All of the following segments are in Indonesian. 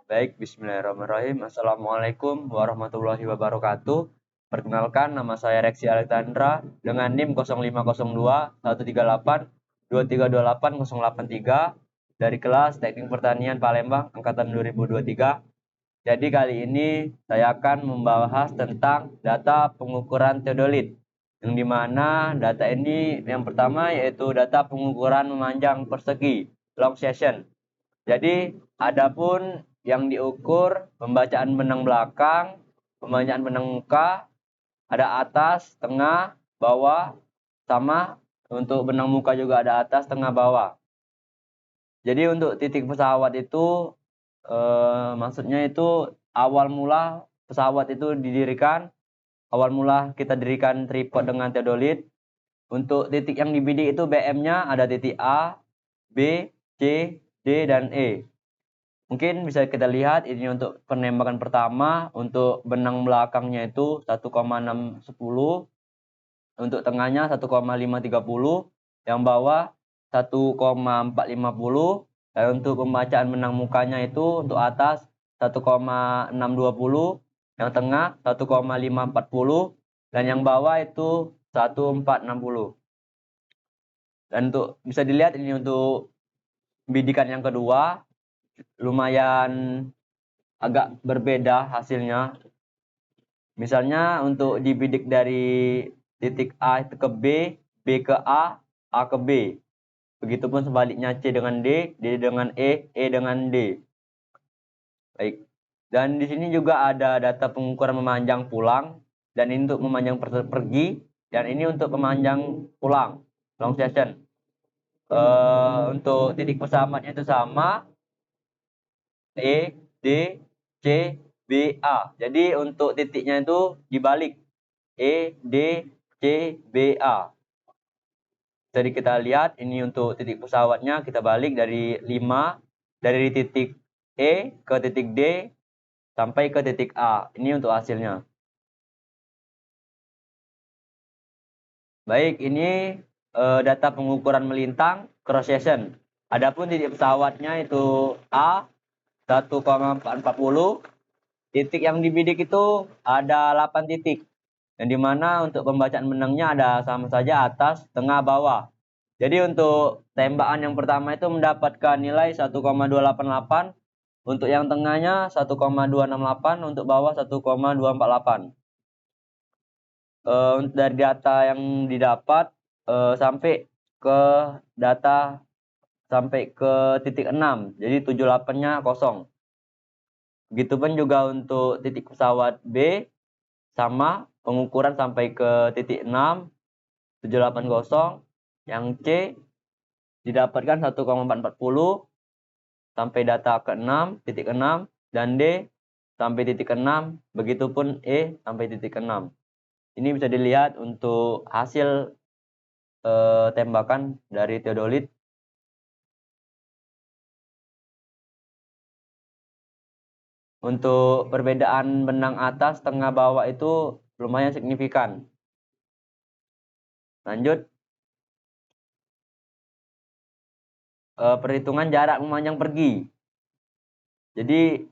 Baik, bismillahirrahmanirrahim. Assalamualaikum warahmatullahi wabarakatuh. Perkenalkan, nama saya Reksi Alexandra dengan NIM 0502 138 2328 083 dari kelas Teknik Pertanian Palembang angkatan 2023. Jadi kali ini saya akan membahas tentang data pengukuran teodolit, yang dimana data ini yang pertama yaitu data pengukuran memanjang persegi long section. Jadi adapun yang diukur pembacaan benang belakang, pembacaan benang muka, ada atas, tengah, bawah, sama untuk benang muka juga ada atas, tengah, bawah. Jadi untuk titik pesawat itu maksudnya itu awal mula pesawat itu didirikan, awal mula kita dirikan tripod dengan teodolit. Untuk titik yang dibidik itu BM-nya ada titik A, B, C, D, dan E. Mungkin bisa kita lihat ini untuk penembakan pertama, untuk benang belakangnya itu 1,610, untuk tengahnya 1,530, yang bawah 1,450, dan untuk pembacaan benang mukanya itu untuk atas 1,620, yang tengah 1,540, dan yang bawah itu 1,460. Dan untuk bisa dilihat ini untuk bidikan yang kedua lumayan agak berbeda hasilnya. Misalnya untuk dibidik dari titik A itu ke B, B ke A, A ke B. Begitupun sebaliknya C dengan D, D dengan E dengan D. Baik. Dan di sini juga ada data pengukuran memanjang pulang, dan ini untuk memanjang pergi, dan ini untuk memanjang pulang, long section. Untuk titik pesawatnya itu sama, E, D, C, B, A. Jadi untuk titiknya itu dibalik. E, D, C, B, A. Jadi kita lihat ini untuk titik pesawatnya kita balik dari 5, dari titik E ke titik D sampai ke titik A. Ini untuk hasilnya. Baik, ini data pengukuran melintang cross section. Adapun titik pesawatnya itu A 1,440. Titik yang dibidik itu ada 8 titik. Yang dimana untuk pembacaan benangnya ada sama saja atas, tengah, bawah. Jadi untuk tembakan yang pertama itu mendapatkan nilai 1,288. Untuk yang tengahnya 1,268, untuk bawah 1,248. Dari data yang didapat sampai ke data sampai ke titik 6. Jadi 78-nya kosong. Begitupun juga untuk titik pesawat B, sama pengukuran sampai ke titik 6, 780. Yang C didapatkan 1,440 sampai data ke 6, titik 6, dan D sampai titik 6, begitupun E sampai titik 6. Ini bisa dilihat untuk hasil tembakan dari teodolit. Untuk perbedaan benang atas, tengah, bawah itu lumayan signifikan. Lanjut. Perhitungan jarak memanjang pergi. Jadi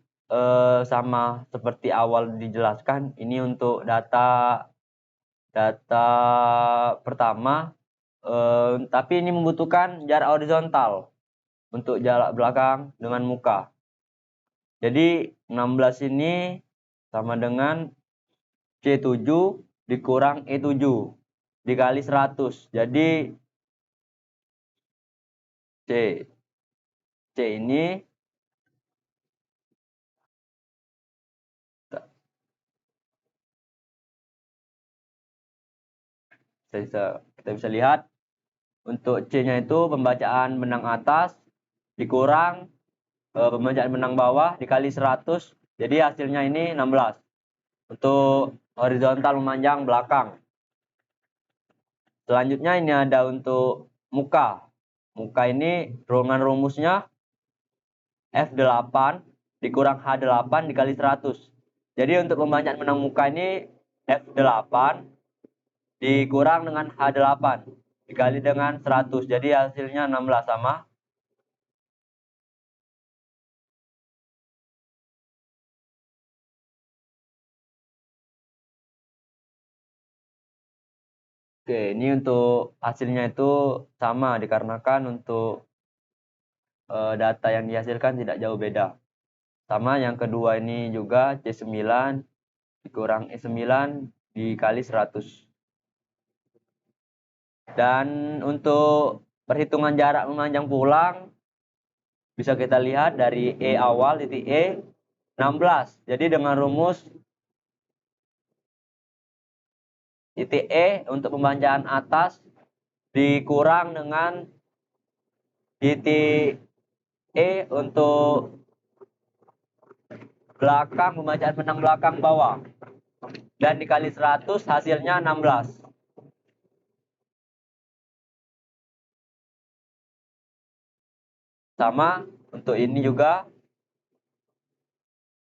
sama seperti awal dijelaskan, ini untuk data pertama, tapi ini membutuhkan jarak horizontal untuk jarak belakang dengan muka. Jadi 16 ini sama dengan C7 dikurang E7 dikali 100. Jadi C ini kita bisa lihat untuk C-nya itu pembacaan benang atas dikurang pembacaan benang bawah dikali 100. Jadi hasilnya ini 16 untuk horizontal memanjang belakang. Selanjutnya ini ada untuk muka. Muka ini dengan rumusnya F8 dikurang H8 dikali 100. Jadi untuk pembacaan benang muka ini F8 dikurang dengan H8 dikali dengan 100. Jadi hasilnya 16 sama. Oke, ini untuk hasilnya itu sama dikarenakan untuk data yang dihasilkan tidak jauh beda. Sama yang kedua ini juga C9 dikurang E9 dikali 100. Dan untuk perhitungan jarak memanjang pulang bisa kita lihat dari E awal titik E 16. Jadi dengan rumus titik E untuk pembacaan atas dikurang dengan titik E untuk belakang, pembacaan benang belakang bawah, dan dikali 100 hasilnya 16. Sama untuk ini juga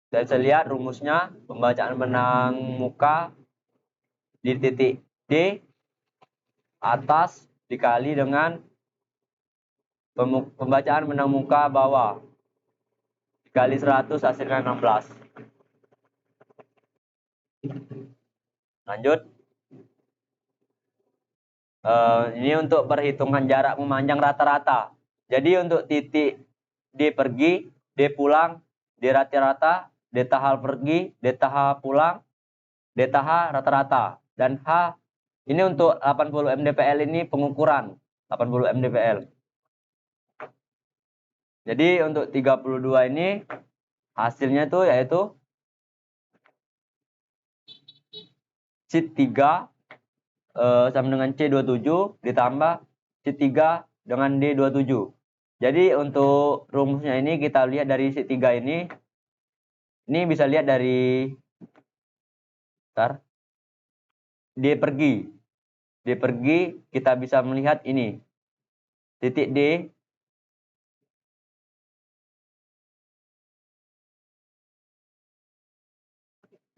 saya bisa lihat rumusnya, pembacaan benang muka di titik D atas dikali dengan pembacaan benang muka bawah dikali 100 hasilnya 16. Lanjut. Ini untuk perhitungan jarak memanjang rata-rata. Jadi untuk titik D pergi, D pulang, D rata-rata, D tahap pergi, D tahap pulang, D tahap rata-rata. Dan H ini untuk 80 mdpl ini pengukuran 80 mdpl. Jadi untuk 32 ini hasilnya itu yaitu sheet 3 sama dengan C27 ditambah sheet 3 dengan D27. Jadi untuk rumusnya ini kita lihat dari sheet 3 ini bisa lihat dari D pergi. D pergi kita bisa melihat ini. Titik D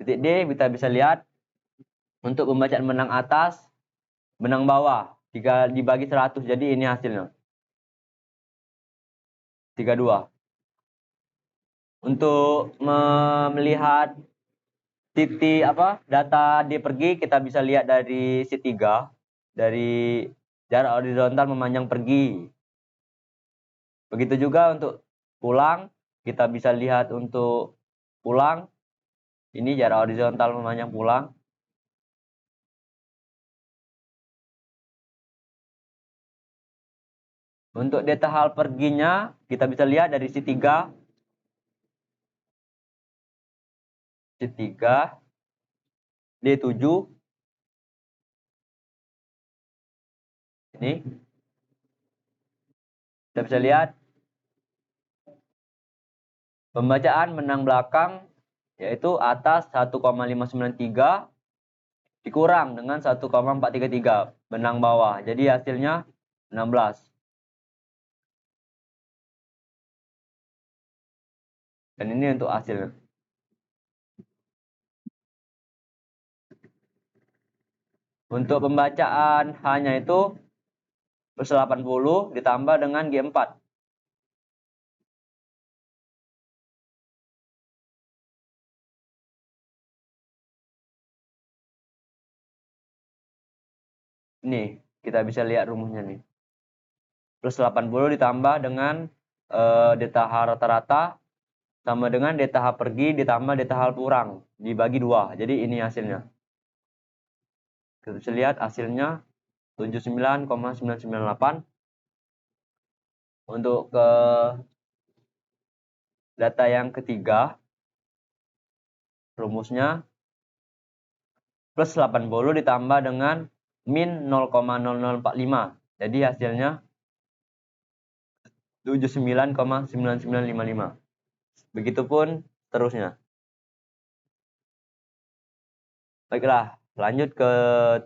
kita bisa lihat untuk pembacaan benang atas, benang bawah 3 dibagi 100. Jadi ini hasilnya 32. Untuk melihat titik data D pergi kita bisa lihat dari sheet 3 dari jarak horizontal memanjang pergi. Begitu juga untuk pulang kita bisa lihat untuk pulang ini jarak horizontal memanjang pulang. Untuk data hal perginya kita bisa lihat dari sheet 3 D7 ini kita bisa lihat pembacaan benang belakang yaitu atas 1,593 dikurang dengan 1,433 benang bawah. Jadi hasilnya 16. Dan ini untuk hasilnya. Untuk pembacaan hanya itu plus 80 ditambah dengan G4. Ini kita bisa lihat rumusnya nih. Plus 80 ditambah dengan DTH rata-rata sama dengan DTH pergi ditambah DTH kurang dibagi 2. Jadi ini hasilnya. Kita bisa lihat hasilnya 79,998. Untuk ke data yang ketiga rumusnya plus 80 ditambah dengan min 0,0045. Jadi hasilnya 79,9955. Begitupun seterusnya. Baiklah, lanjut ke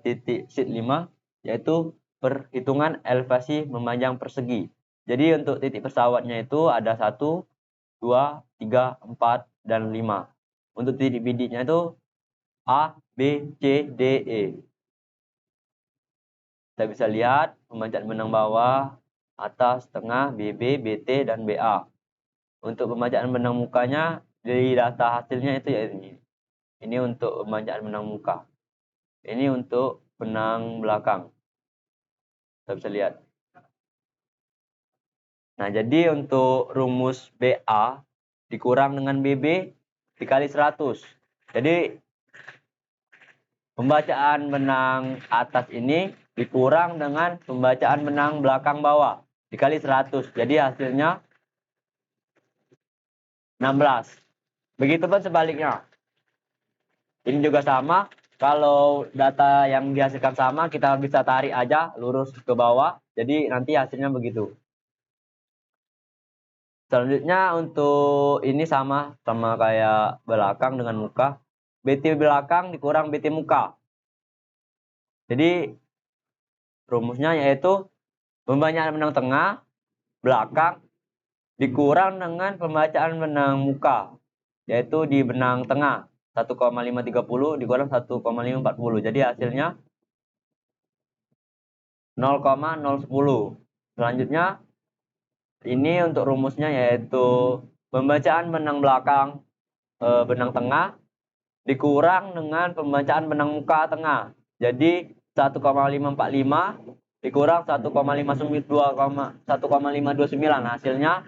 titik sheet 5 yaitu perhitungan elevasi memanjang persegi. Jadi untuk titik pesawatnya itu ada 1, 2, 3, 4, dan 5. Untuk titik bidiknya itu A, B, C, D, E. Kita bisa lihat pembacaan benang bawah, atas, tengah, BB, BT, dan BA. Untuk pembacaan benang mukanya dari data hasilnya itu ya ini. Ini untuk pembacaan benang muka. Ini untuk benang belakang. Kita bisa lihat. Nah, jadi untuk rumus BA dikurang dengan BB dikali 100. Jadi pembacaan benang atas ini dikurang dengan pembacaan benang belakang bawah dikali 100. Jadi hasilnya 16. Begitupun sebaliknya. Ini juga sama. Kalau data yang dihasilkan sama, kita bisa tarik aja lurus ke bawah. Jadi nanti hasilnya begitu. Selanjutnya untuk ini sama kayak belakang dengan muka. BT belakang dikurang BT muka. Jadi rumusnya yaitu pembacaan benang tengah belakang dikurang dengan pembacaan benang muka, yaitu di benang tengah 1,530 dikurang 1,540. Jadi hasilnya 0,010. Selanjutnya ini untuk rumusnya yaitu pembacaan benang belakang benang tengah dikurang dengan pembacaan benang muka tengah. Jadi 1,545 dikurang 1,529 hasilnya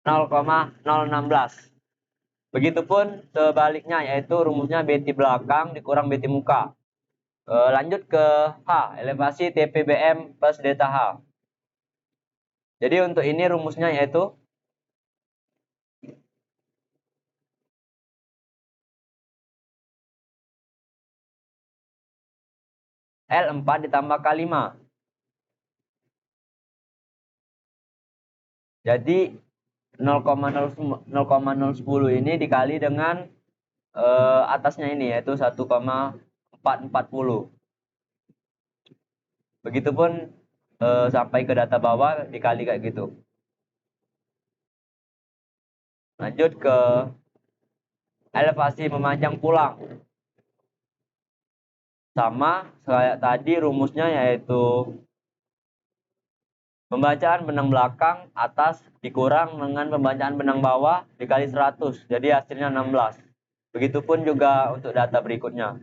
0,016. Begitupun sebaliknya yaitu rumusnya BT belakang dikurang BT muka. Lanjut ke H, elevasi TPBM plus delta H. Jadi untuk ini rumusnya yaitu L4 ditambah K5. Jadi 0,010 ini dikali dengan atasnya ini yaitu 1,440. Begitupun sampai ke data bawah dikali kayak gitu. Lanjut ke elevasi memanjang pulang. Sama kayak tadi rumusnya yaitu pembacaan benang belakang atas dikurang dengan pembacaan benang bawah dikali 100. Jadi hasilnya 16. Begitupun juga untuk data berikutnya.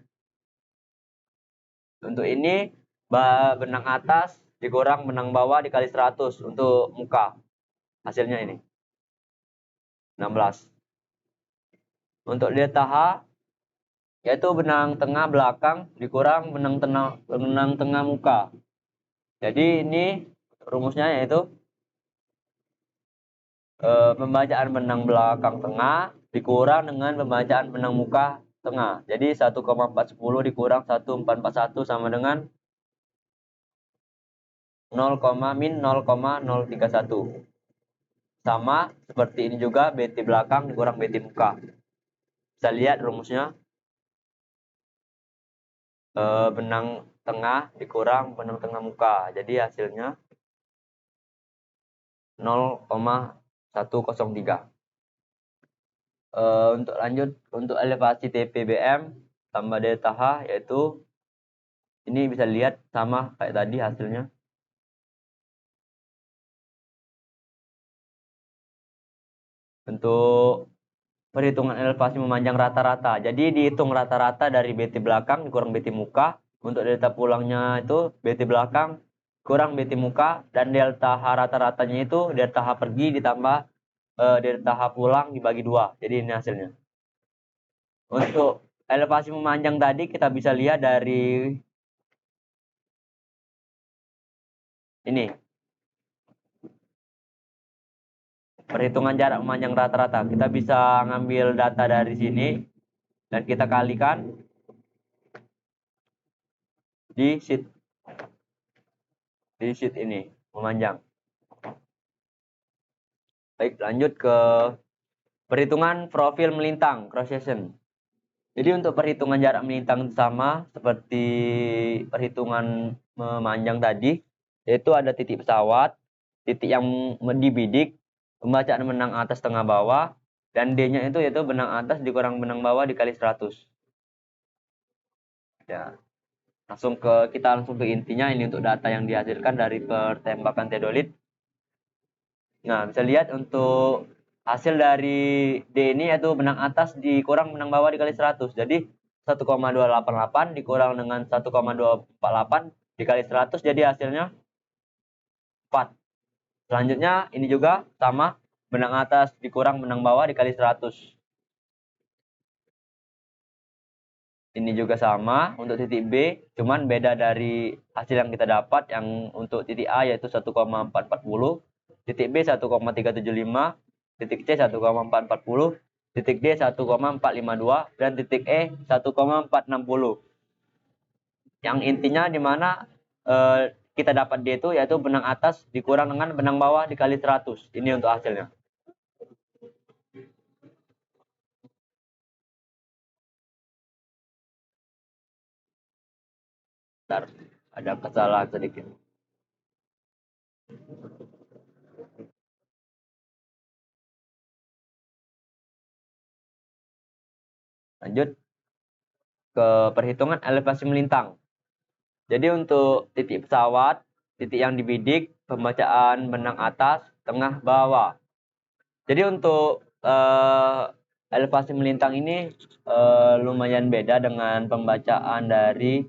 Untuk ini benang atas dikurang benang bawah dikali 100 untuk muka. Hasilnya ini 16. Untuk delta H yaitu benang tengah belakang dikurang benang tengah muka. Jadi ini rumusnya yaitu pembacaan benang belakang tengah dikurang dengan pembacaan benang muka tengah. Jadi 1,410 dikurang 1,441 sama dengan 0,031. Sama seperti ini juga BT belakang dikurang BT muka. Bisa lihat rumusnya. Benang tengah dikurang benang tengah muka. Jadi hasilnya 0,103. Untuk lanjut untuk elevasi TPBM tambah delta H yaitu ini bisa lihat sama kayak tadi hasilnya. Untuk perhitungan elevasi memanjang rata-rata. Jadi dihitung rata-rata dari BT belakang dikurang BT muka. Untuk delta pulangnya itu BT belakang kurang BT muka dan delta H rata-ratanya itu delta H pergi ditambah delta H pulang dibagi 2. Jadi ini hasilnya. Untuk elevasi memanjang tadi kita bisa lihat dari ini. Perhitungan jarak memanjang rata-rata. Kita bisa ngambil data dari sini dan kita kalikan di sheet ini memanjang. Baik, lanjut ke perhitungan profil melintang cross section. Jadi untuk perhitungan jarak melintang sama seperti perhitungan memanjang tadi, yaitu ada titik pesawat, titik yang dibidik, pembacaan benang atas tengah bawah, dan D-nya itu yaitu benang atas dikurang benang bawah dikali 100. Ya. Kita langsung ke intinya. Ini untuk data yang dihasilkan dari pertembakan teodolit. Nah, bisa lihat untuk hasil dari D ini yaitu benang atas dikurang benang bawah dikali 100. Jadi 1,288 dikurang dengan 1,248 dikali 100 jadi hasilnya 4. Selanjutnya ini juga sama, benang atas dikurang benang bawah dikali 100. Ini juga sama untuk titik B, cuman beda dari hasil yang kita dapat. Yang untuk titik A yaitu 1,440, titik B 1,375, titik C 1,440, titik D 1,452, dan titik E 1,460. Yang intinya di mana kita dapat D itu yaitu benang atas dikurang dengan benang bawah dikali 100. Ini untuk hasilnya. Bentar, ada kesalahan sedikit. Lanjut ke perhitungan elevasi melintang. Jadi untuk titik pesawat, titik yang dibidik, pembacaan benang atas, tengah, bawah. Jadi untuk elevasi melintang ini lumayan beda dengan pembacaan dari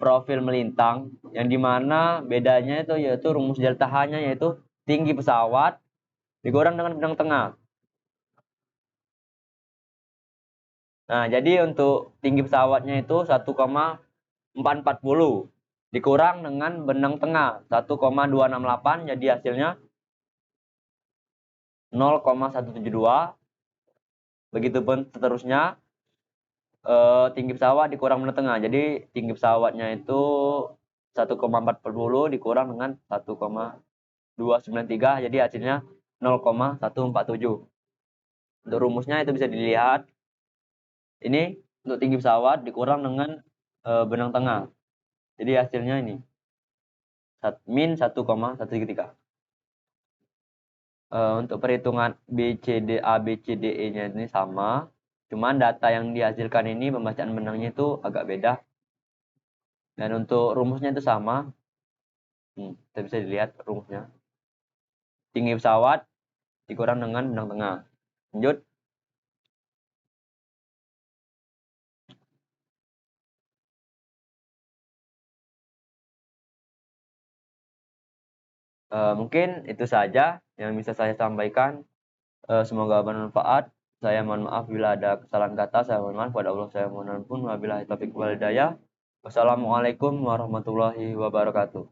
profil melintang, yang dimana bedanya itu yaitu rumus delta H-nya yaitu tinggi pesawat dikurang dengan benang tengah. Nah, jadi untuk tinggi pesawatnya itu 1,440 dikurang dengan benang tengah 1,268, jadi hasilnya 0,172. Begitupun seterusnya, tinggi pesawat dikurang benang tengah. Jadi tinggi pesawatnya itu 1,440 dikurang dengan 1,293, jadi hasilnya 0,147. Untuk rumusnya itu bisa dilihat. Ini untuk tinggi pesawat dikurang dengan benang tengah. Jadi hasilnya ini min 1,133. Untuk perhitungan BCD A, BCDE nya ini sama, cuman data yang dihasilkan ini pembacaan benangnya itu agak beda. Dan untuk rumusnya itu sama. Kita bisa dilihat rumusnya. Tinggi pesawat dikurang dengan benang tengah. Lanjut. Mungkin itu saja yang bisa saya sampaikan. Semoga bermanfaat. Saya mohon maaf bila ada kesalahan kata. Saya mohon maaf kepada Allah. Saya mohon ampun. Wabillahi taufiq wal hidayah. Wassalamualaikum warahmatullahi wabarakatuh.